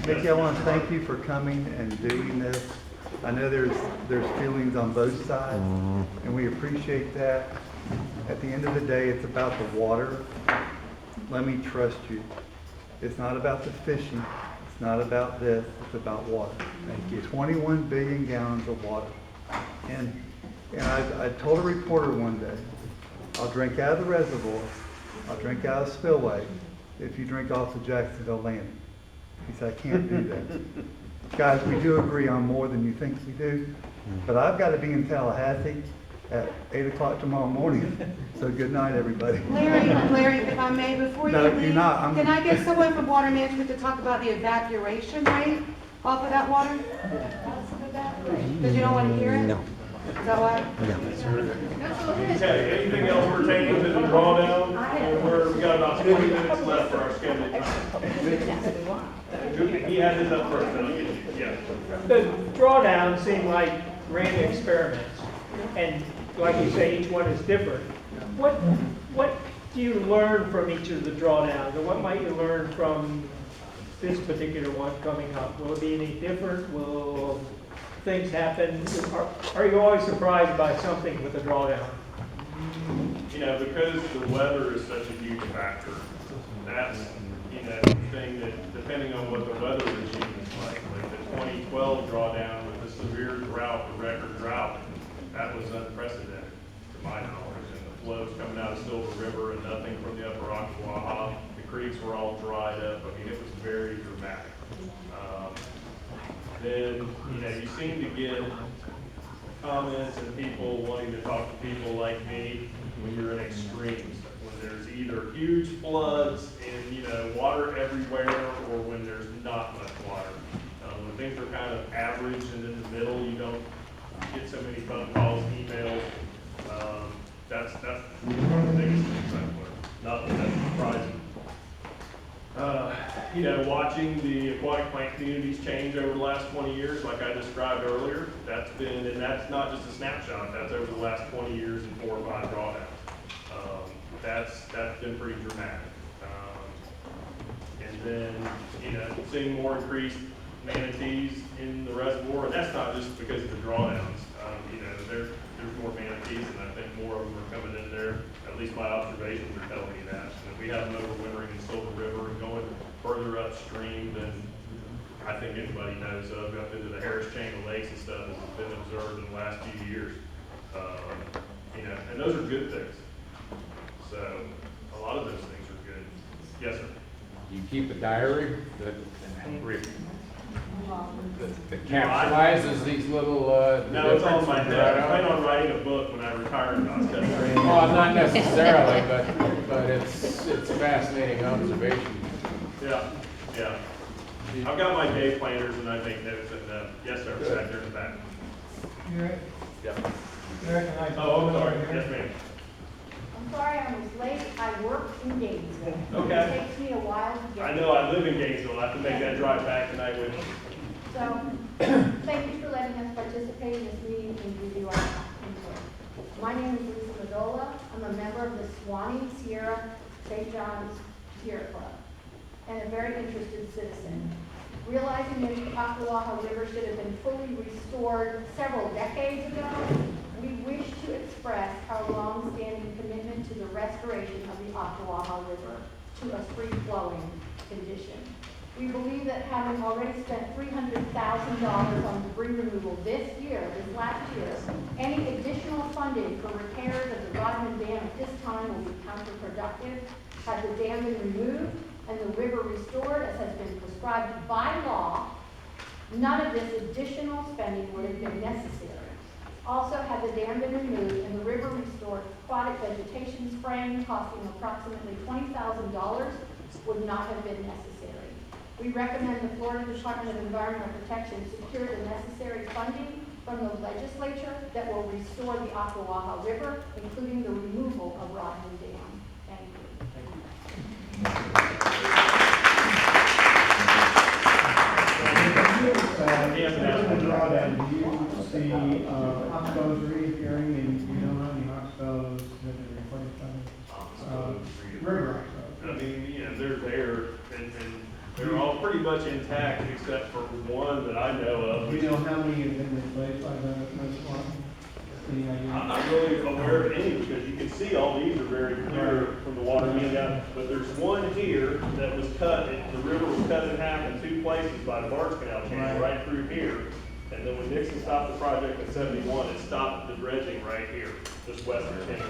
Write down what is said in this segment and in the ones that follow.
Mickey, I want to thank you for coming and doing this. I know there's feelings on both sides, and we appreciate that. At the end of the day, it's about the water. Let me trust you. It's not about the fishing. It's not about this. It's about water. Thank you. 21 billion gallons of water. And I told a reporter one day, I'll drink out of the reservoir. I'll drink out of the spillway if you drink off the Jacksonville landing. He said, I can't do that. Guys, we do agree on more than you think we do, but I've got to be in Tallahassee at 8 o'clock tomorrow morning. So good night, everybody. Larry, if I may, before you No, leave, you're not. can I get someone from Water Management to talk about the evaporation rate off of that water? Because you don't want to hear it? No. Is that why? Okay, anything else pertaining to the drawdown? We've got about 20 minutes left for our scheduled time. He had his up first, then I'll get you. Yeah. The drawdowns seem like random experiments, and like you say, each one is different. What do you learn from each of the drawdowns, or what might you learn from this particular one coming up? Will it be any different? Will things happen? Are you always surprised by something with the drawdown? You know, because the weather is such a huge factor, that's, you know, the thing that, depending on what the weather regime is like the 2012 drawdown with the severe drought, the record drought, that was unprecedented to my knowledge. And the flows coming out of Silver River and nothing from the upper Ocklawaha, the creeks were all dried up. I mean, it was very dramatic. Then, you know, you seem to get comments and people wanting to talk to people like me when you're in extremes, when there's either huge floods and, you know, water everywhere, or when there's not much water. When things are kind of average and in the middle, you don't get so many phone calls, emails. That's one of the biggest things I've learned. Not that that's surprising. You know, watching the aquatic plant communities change over the last 20 years, like I described earlier, that's been, and that's not just a snapshot, that's over the last 20 years and 4 or 5 drawdowns. That's been pretty dramatic. And then, you know, seeing more increased manatees in the reservoir, and that's not just because of the drawdowns. You know, there's more manatees, and I think more of them are coming in there. At least my observations are telling me that. And if we have them overwintering in Silver River and going further upstream than I think anybody knows of, up into the Harris Chain of lakes and stuff that has been observed in the last few years. You know, and those are good things. So a lot of those things are good. Yes, sir. You keep a diary that capsulizes these little. No, it's on my desk. I plan on writing a book when I retire in about 7 years. Well, not necessarily, but it's fascinating observation. Yeah, yeah. I've got my day planners and I make notes in them. Yes, sir. Back there in the back. Yeah. Oh, I'm sorry. Yes, ma'am. I'm sorry I was late. I work in Gainesville. Okay. It takes me a while to get I know I live in Gainesville. I have to make that drive back tonight with you. So, thank you for letting us participate in this meeting and review our input. My name is Lisa Madola. I'm a member of the Swanee Sierra St. John's Sierra Club and a very interested citizen. Realizing that the Ocklawaha River should have been fully restored several decades ago, we wish to express our long-standing commitment to the restoration of the Ocklawaha River to a free-flowing condition. We believe that having already spent $300,000 on debris removal this last year, any additional funding for repairs of the Rodman Dam at this time will be counterproductive. Had the dam been removed and the river restored as has been prescribed by law, none of this additional spending would have been necessary. Also, had the dam been removed and the river restored, aquatic vegetation spraying costing approximately $20,000 would not have been necessary. We recommend the Florida Department of Environmental Protection secure the necessary funding from the legislature that will restore the Ocklawaha River, including the removal of Rodman Dam. Thank you. Drawdown, do you see hospitals reappearing, and you don't know any hospitals that are replaced by river hospitals? I mean, you know, they're there, and They're all pretty much intact except for one that I know of. Do you know how many have been replaced by the Swanee? Any idea? I'm not really aware of any because you can see all these are very clear from the water being out. But there's one here that was cut, the river was cut in half in two places by the barge canal channel, right through here. And then when Nixon stopped the project in '71, it stopped the dredging right here, just west of Tingley.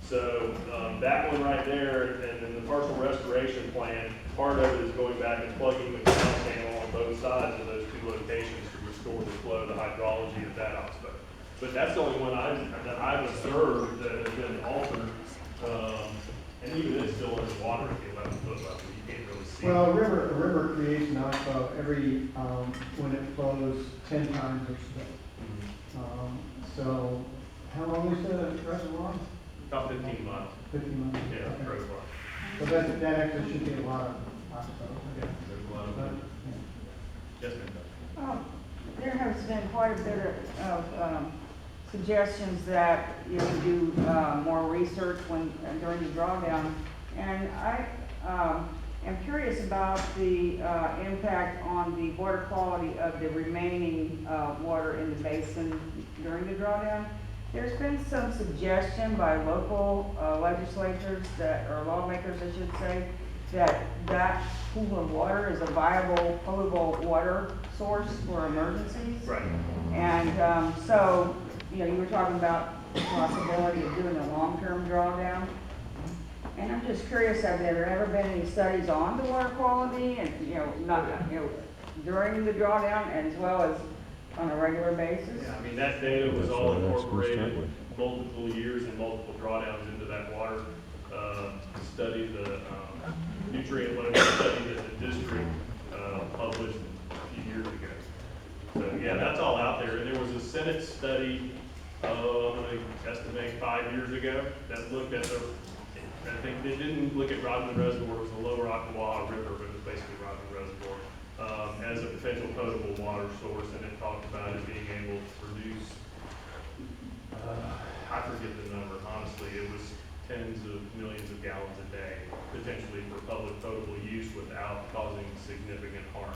So that one right there, and then the partial restoration plan, part of it is going back and plugging the canal channel on both sides of those two locations to restore the flow, the hydrology of that aspect. But that's the only one that I've observed that has been altered, and even it's still underwater at the 11-foot level. You can't really see. Well, a river creates an outflow every, when it flows 10 times or so. So, how long is the reservoir? About 15 miles. 50 miles? Yeah, Okay. reservoir. So that actually should be a lot of outflow. Yeah, there's a lot of them. Yes, ma'am. There has been quite a bit of suggestions that you do more research during the drawdown. And I am curious about the impact on the water quality of the remaining water in the basin during the drawdown. There's been some suggestion by local legislators or lawmakers, I should say, that pool of water is a viable potable water source for emergencies. Right. And so, you know, you were talking about the possibility of doing a long-term drawdown. And I'm just curious, have there ever been any studies on the water quality and, during the drawdown as well as on a regular basis? Yeah, I mean, that data was all incorporated multiple years and multiple drawdowns into that water study, the nutrient load study that the district published a few years ago. So, yeah, that's all out there. And there was a Senate study, I'm going to estimate 5 years ago, that looked at I think they didn't look at Rodman Reservoir, it was the Lower Ocklawaha River, but it was basically Rodman Reservoir, as a potential potable water source, and it talked about it being able to produce, I forget the number, honestly, it was tens of millions of gallons a day, potentially for public potable use without causing significant harm.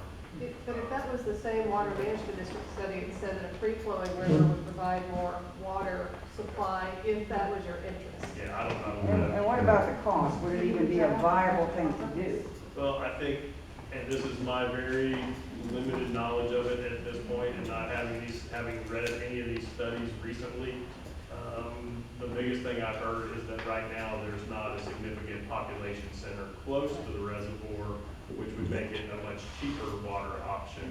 But if that was the same water management district study, it said that a free-flowing river would provide more water supply if that was your interest. Yeah, I don't know. And what about the cost? Would it even be a viable thing to do? Well, I think, and this is my very limited knowledge of it at this point, and not having read any of these studies recently, the biggest thing I've heard is that right now there's not a significant population center close to the reservoir, which would make it a much cheaper water option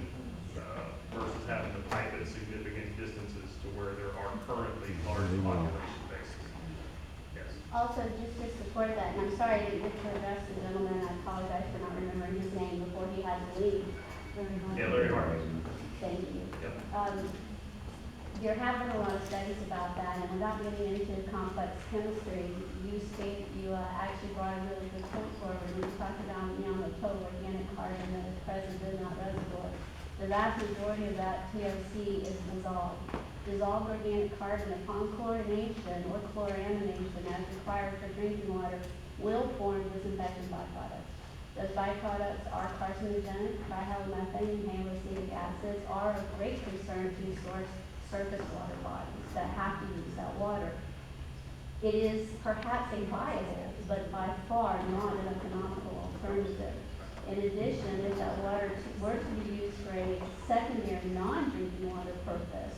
versus having to pipe it significant distances to where there are currently large population bases. Yes. Also, just to support that, and I'm sorry I didn't get to address the gentleman, I apologize for not remembering his name before he had to leave. Yeah, Larry Harvey. Thank you. Yep. There have been a lot of studies about that, and without getting into complex chemistry, you actually brought a really good point forward. We talked about, the total organic carbon that is present in that reservoir. The vast majority of that TOC is dissolved. Dissolved organic carbon upon chlorination or chloramination as required for drinking water will form disinfectant byproducts. Those byproducts are carcinogenic. Trihalomethanes and haloacetic acids are of great concern to surface water bodies that have to use that water. It is perhaps a viable, but by far not an economical alternative. In addition, if that water were to be used for a secondary non-drinking water purpose,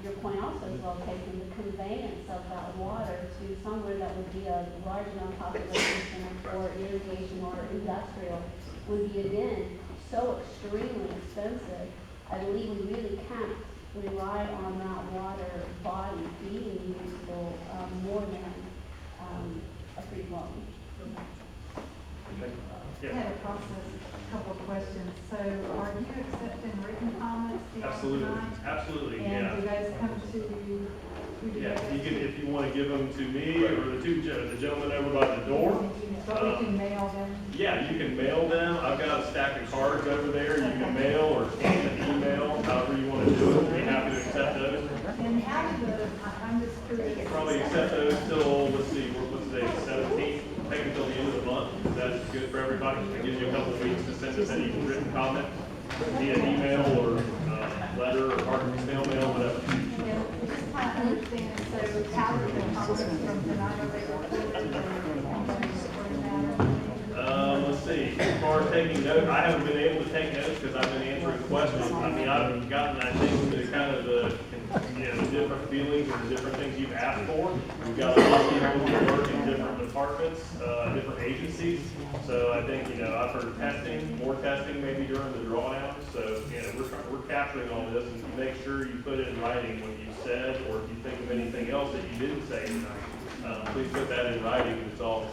your point also is well taken, the conveyance of that water to somewhere that would be a large enough population for irrigation or industrial would be again so extremely expensive. I believe we really can't rely on that water body being useful more than a free flowing. I had a couple of questions. So are you accepting written comments? Absolutely, tonight? absolutely, And yeah. do those come to you? Who do Yeah, they you can, go to? if you want to give them to me or the gentleman over by the door. So we can mail them? Yeah, you can mail them. I've got a stack of cards over there. You can mail or scan an email, however you want to do it. Be happy to accept those. And how do I'm just curious. Probably accept those till, let's see, what's today, 17th? Take them till the end of the month. That's good for everybody. It gives you a couple of weeks to send send us any written comment via email or letter or snail mail, whatever. Yeah, we just kind of understand, so how did the comments from tonight, are they Let's see, as far as taking notes, I haven't been able to take notes because I've been answering questions. I mean, I've gotten, I think, to kind of the, the different feelings and the different things you've asked for. We've got a lot of people who work in different departments, different agencies. So I think, I've heard testing, more testing maybe during the drawdown. So, we're capturing all this, and you make sure you put it in writing what you said, or if you think of anything else that you didn't say tonight. Please put that in writing, and we'll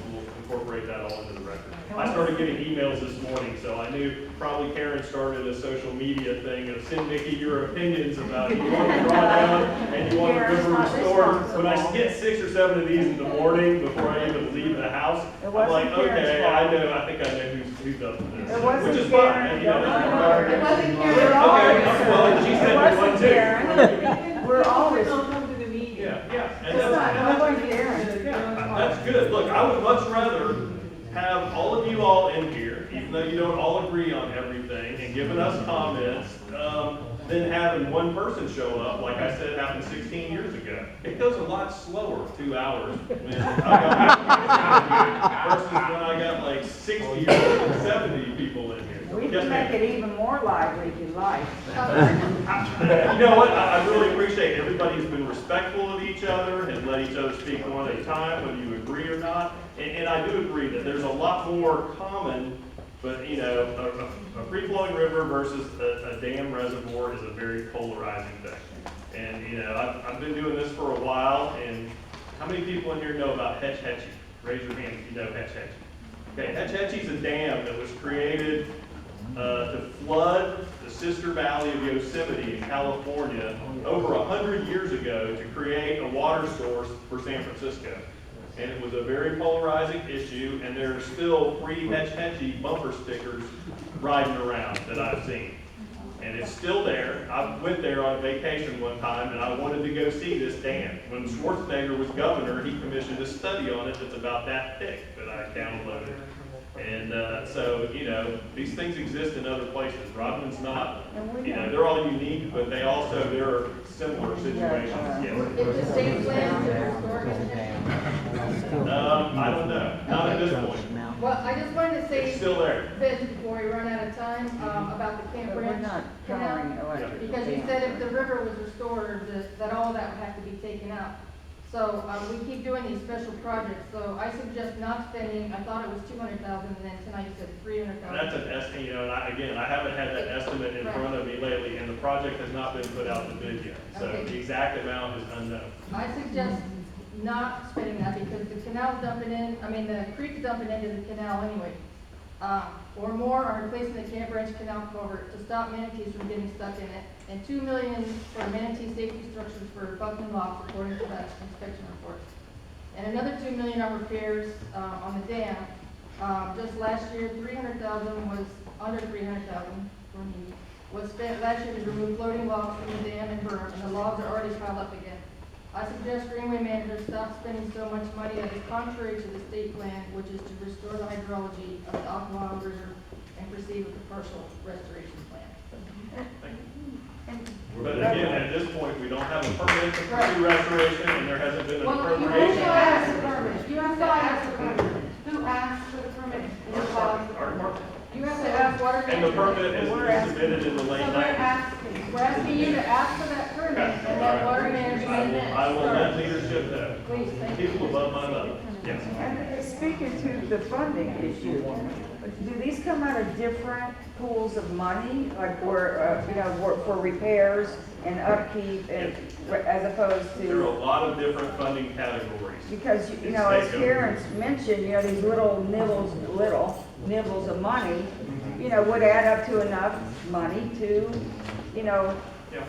incorporate that all into the record. I started getting emails this morning, so I knew probably Karen started a social media thing of send Nikki your opinions about it. You want to draw down and you want the river restored. When I get 6 or 7 of these in the morning before I even leave the house, I'm like, okay, I think I know who's up for this. It wasn't Which is Karen. fine. It wasn't We're Karen. always, Okay, well, she said it one wasn't too. Karen. We're always, Don't come to the meeting. Yeah. And it's that's, not, it wasn't Karen. that's good. Look, I would much rather have all of you all in here, even though you don't all agree on everything, and giving us comments, than having one person show up, like I said happened 16 years ago. It goes a lot slower, 2 hours, when I got versus when I got like 60 or 70 people in here. We Yes, can ma'am. make it even more lively if you like. You know what, I really appreciate everybody's been respectful of each other and let each other speak one at a time, whether you agree or not. And I do agree that there's a lot more common, but a free-flowing river versus a dam reservoir is a very polarizing thing. And I've been doing this for a while, and how many people in here know about Hetch Hetchy? Raise your hand if you know Hetch Hetchy. Okay, Hetch Hetchy's a dam that was created to flood the sister valley of Yosemite in California over 100 years ago to create a water source for San Francisco. And it was a very polarizing issue, and there are still free Hetch Hetchy bumper stickers riding around that I've seen. And it's still there. I went there on vacation one time, and I wanted to go see this dam. When Schwarzenegger was governor, he commissioned a study on it that's about that thick that I downloaded. And so, these things exist in other places. Rodman's not, they're all unique, but there are similar situations. Yes. If the state plans to restore it? I don't know, not at this point. Well, I just wanted to say It's still there. this before we run out of time, about the Camp But we're Branch not Canal. covering electric. Because you said if the river was restored, that all that would have to be taken out. So, we keep doing these special projects, so I suggest not spending, I thought it was 200,000, and then tonight you said 300,000. That's an estimate, and I haven't had that estimate in front of me lately, and the project has not been put out to bid yet. So Okay. the exact amount is unknown. I suggest not spending that because the canal's dumping in, the creek's dumping into the canal anyway. Or more are replacing the Camp Branch Canal culvert to stop manatees from getting stuck in it. And $2 million for manatee safety structures for Buckman locks according to that inspection report. And another $2 million on repairs, on the dam. Just last year, 300,000 was, under 300,000 for me, was spent last year to remove floating logs from the dam and berm, and the logs are already piled up again. I suggest Greenway managers stop spending so much money that is contrary to the state plan, which is to restore the hydrology of the Ocklawaha River and proceed with the partial restoration plan. But again, at this point, we don't have a permit to pursue restoration, and there hasn't been an Well, you appropriation. also asked for permit. You have to ask for permit. Who asked for the permit? Our department. You have to ask water And the managers. permit is submitted in the late So we're night. asking. We're asking you to ask for that permit and let water management. I will let leadership know. Please, thank you. People above my level. Yes. And speaking to the funding issue, do these come out of different pools of money, like for repairs and upkeep, and as opposed There are a to? lot of different funding categories. Because as Karen's mentioned, these little nibbles of money, would add up to enough money to, Yeah.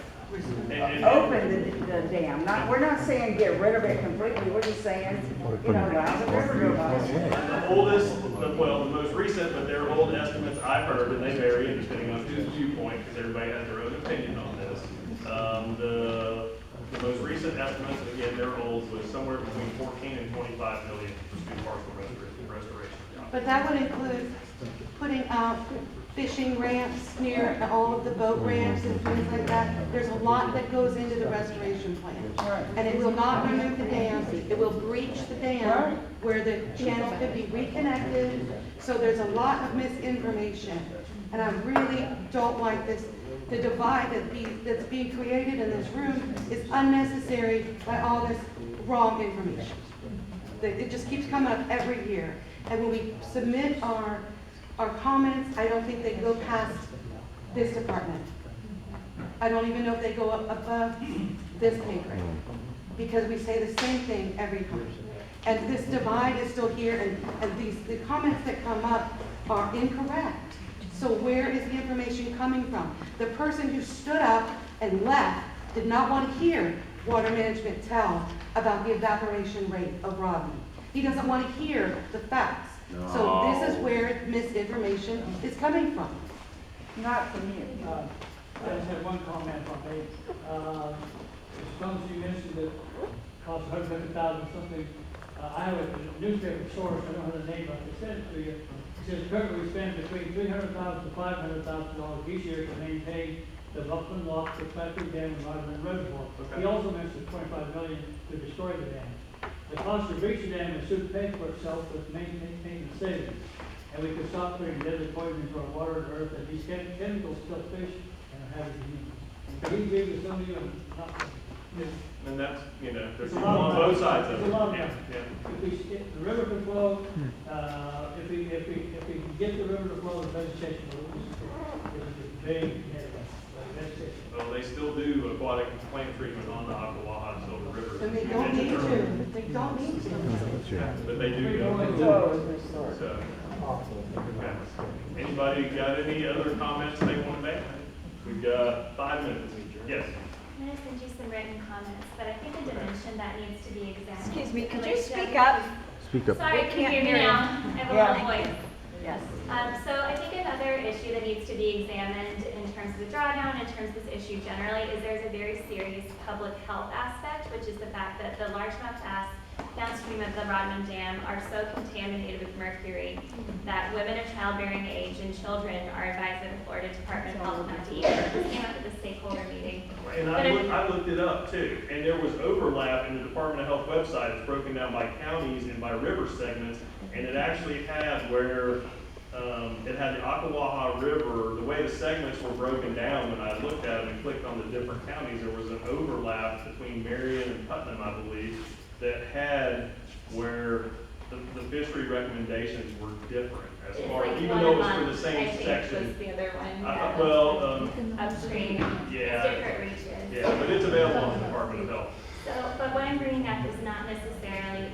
And- open the dam. We're not saying get rid of it completely. We're just saying, allow the river to go by. The oldest, the most recent, but they're old estimates I've heard, and they vary depending on whose viewpoint, because everybody has their own opinion on this. The most recent estimates, and again, they're old, was somewhere between 14 and 25 million for two partial restoration jobs. But that would include putting out fishing ramps near all of the boat ramps and things like that. There's a lot that goes into the restoration plan. And it will not remove the dam, it will breach the dam where the channel could be reconnected. So there's a lot of misinformation. And I really don't like this. The divide that's being created in this room is unnecessary by all this wrong information. It just keeps coming up every year. And when we submit our comments, I don't think they go past this department. I don't even know if they go up above this pay grade, because we say the same thing every time. And this divide is still here, and the comments that come up are incorrect. So where is the information coming from? The person who stood up and left did not want to hear water management tell about the evaporation rate of Rodman. He doesn't want to hear the facts. So this is where misinformation is coming from. Not from you. I just have one comment on that. As long as you mentioned that it costs $150,000 something, I have a newspaper source, I don't have the name of it, I sent it to you. It says currently we spend between $300,000 to $500,000 each year to maintain the Buckland Lock, the Flatwood Dam, and Rodman Reservoir. Okay. He also mentioned $25 million to destroy the dam. The cost of breach the dam is soon paid for itself with maintaining savings. And we can stop putting deadly poison into our water and earth, and these chemicals kill fish and are hazardous to humans. He gave us only And that's, you know, there's It's a people lot on of both money. sides of It's it. a lot of Yeah, money. yeah. If the river can flow, if we can get the river to flow, the vegetation will lose. It's a big vegetation. Well, they still do aquatic plant treatment on the Ocklawaha and Silver River. And they don't need to. They don't need to. But they do go. So, okay. Anybody got any other comments they want to make? We've got 5 minutes. Yes. I'm going to send you some written comments, but I think a dimension that needs to be examined. Excuse me, could you relates to- speak up? Speak up. Sorry, We can you can't hear me hear you. now? I have a Yeah. loud voice. Yes. So I think another issue that needs to be examined in terms of the drawdown, in terms of this issue generally, is there's a very serious public health aspect, which is the fact that the largemouth bass downstream of the Rodman Dam are so contaminated with mercury that women of childbearing age and children are advised by the Florida Department of Health not to eat. This came up at the stakeholder meeting. And I looked it up too, and there was overlap in the Department of Health website. It's broken down by counties and by river segments, and it actually had where it had the Ocklawaha River. The way the segments were broken down, when I looked at them and clicked on the different counties, there was an overlap between Marion and Putnam, I believe, that had where the fishery recommendations were different as It's far like as, even one though a it was for month, the same I think section. was the other one. Well, Upstream, yeah. different reaches. yeah, but it's available on the Department of Health. So, but what I'm bringing up is not necessarily,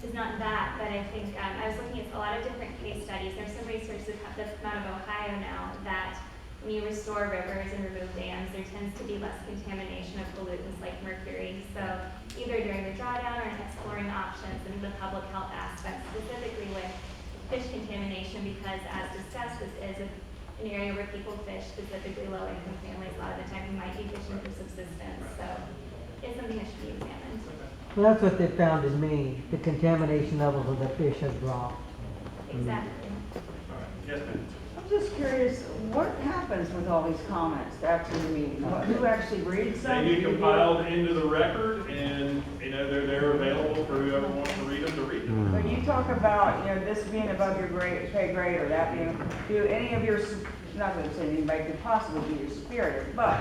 is not that, but I think, I was looking at a lot of different case studies. There's some research that's come out of Ohio now that when you restore rivers and remove dams, there tends to be less contamination of pollutants like mercury. So either during the drawdown or exploring options in the public health aspect, specifically with fish contamination, because as discussed, this is an area where people fish, specifically low-income families. A lot of the time we might be fishing for subsistence. So it's something that should be examined. Well, that's what they found in Maine. The contamination levels of the fish have dropped. Exactly. All right. Yes, ma'am. I'm just curious, what happens with all these comments after the meeting? Who actually reads them? They get compiled into the record, and they're available for whoever wants to read them to read them. When you talk about, this being above your pay grade or that being, do any of your, not that anybody could possibly be your superior, but.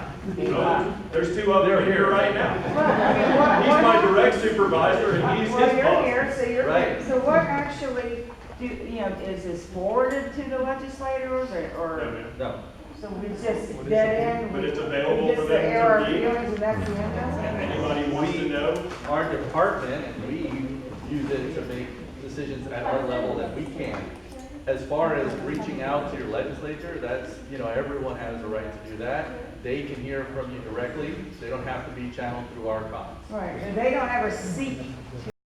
There's two of them here right now. He's He's my direct supervisor, and he's his Well, you're boss. here, so you're Right. here. So what actually, is this forwarded to the legislators or? No, ma'am. No. So we just dead end? But it's available we for just them to air our read. feelings and that's the end of it? Anybody wants to know? Our department, and we use it to make decisions at our level that we can. As far as reaching out to your legislature, that's, everyone has the right to do that. They can hear from you directly. They don't have to be channeled through our comments. Right, and they don't ever seek